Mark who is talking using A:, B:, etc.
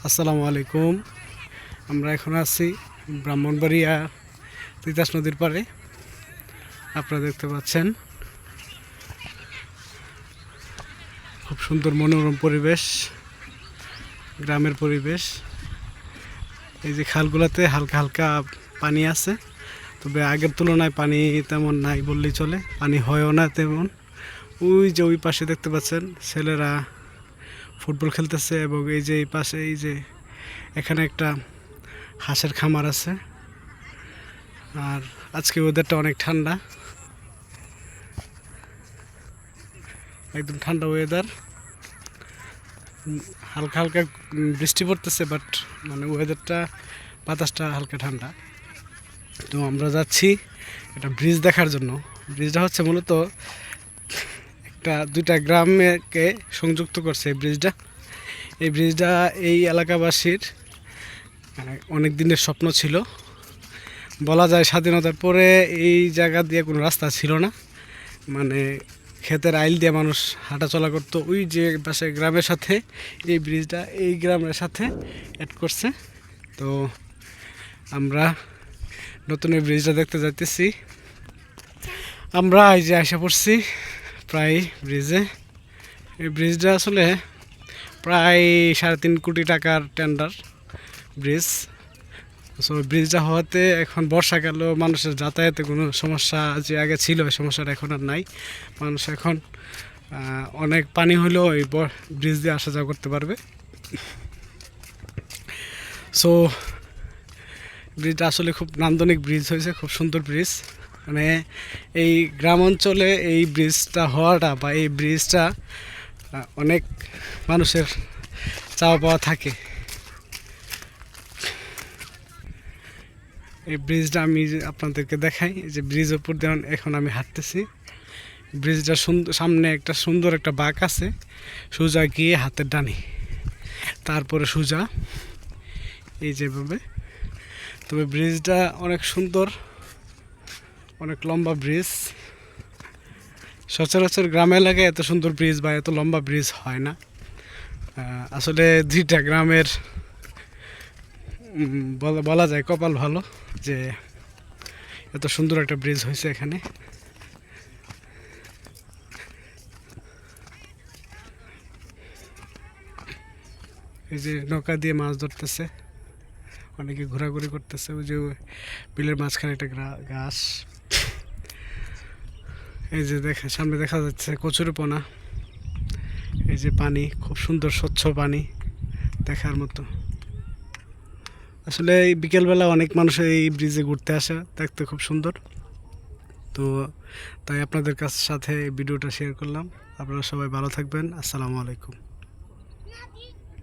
A: আসসালামু আলাইকুম। আমরা এখন আছি ব্রাহ্মণবাড়িয়া তিতাস নদীর পাড়ে। আপনারা দেখতে পাচ্ছেন খুব সুন্দর মনোরম পরিবেশ, গ্রামের পরিবেশ। এই যে খালগুলোতে হালকা হালকা পানি আছে, তবে আগের তুলনায় পানি তেমন নাই বললেই চলে। পানি হয়ও না তেমন। ওই যে ওই পাশে দেখতে পাচ্ছেন ছেলেরা ফুটবল খেলতেছে, এবং এই যে এই পাশে এই যে এখানে একটা হাঁসের খামার আছে। আর আজকে ওয়েদারটা অনেক ঠান্ডা, একদম ঠান্ডা ওয়েদার। হালকা হালকা বৃষ্টি পড়তেছে, বাট মানে ওয়েদারটা, বাতাসটা হালকা ঠান্ডা। তো আমরা যাচ্ছি একটা ব্রিজ দেখার জন্য। ব্রিজটা হচ্ছে মূলত দুইটা গ্রামকে সংযুক্ত করছে এই ব্রিজটা। এই ব্রিজটা এই এলাকাবাসীর অনেক দিনের স্বপ্ন ছিল। বলা যায় স্বাধীনতার পরে এই জায়গা দিয়ে কোনো রাস্তা ছিল না, মানে ক্ষেতের আইল দিয়ে মানুষ হাঁটা চলা করতো। ওই যে পাশে গ্রামের সাথে এই ব্রিজটা এই গ্রামের সাথে অ্যাড করছে। তো আমরা নতুন এই ব্রিজটা দেখতে যাইতেছি। আমরা এই যে আশা পড়ছি প্রায় ব্রিজে। এই ব্রিজটা আসলে প্রায় 3.5 কোটি টাকার টেন্ডার ব্রিজ। সো ব্রিজটা হওয়াতে এখন বর্ষাকালেও মানুষের যাতায়াতে কোনো সমস্যা যে আগে ছিল, ওই সমস্যাটা এখন আর নাই। মানুষ এখন অনেক পানি হলেও এই ব্রিজ দিয়ে আসা যাওয়া করতে পারবে। সো ব্রিজটা আসলে খুব নান্দনিক ব্রিজ হয়েছে, খুব সুন্দর ব্রিজ। মানে এই গ্রাম অঞ্চলে এই ব্রিজটা হওয়াটা বা এই ব্রিজটা অনেক মানুষের চাওয়া পাওয়া থাকে। এই ব্রিজটা আমি আপনাদেরকে দেখাই। যে ব্রিজের উপর দিয়ে এখন আমি হাঁটতেছি। ব্রিজটা সামনে একটা সুন্দর একটা বাঁক আছে, সোজা গিয়ে হাতের ডানে, তারপরে সোজা এই যেভাবে। তবে ব্রিজটা অনেক সুন্দর, অনেক লম্বা ব্রিজ। সচরাচর গ্রাম এলাকায় এত সুন্দর ব্রিজ বা এত লম্বা ব্রিজ হয় না। আসলে দুইটা গ্রামের বলা যায় কপাল ভালো যে এত সুন্দর একটা ব্রিজ হয়েছে এখানে। এই যে নৌকা দিয়ে মাছ ধরতেছে, অনেকে ঘোরাঘুরি করতেছে। ওই যে বিলের মাঝখানে একটা গাছ। এই যে সামনে দেখা যাচ্ছে কচুরিপানা। এই যে পানি, খুব সুন্দর স্বচ্ছ পানি, দেখার মতো। আসলে এই বিকেলবেলা অনেক মানুষ এই ব্রিজে ঘুরতে আসে, দেখতে খুব সুন্দর। তো তাই আপনাদের সাথে ভিডিওটা শেয়ার করলাম। আপনারা সবাই ভালো থাকবেন। আসসালামু আলাইকুম।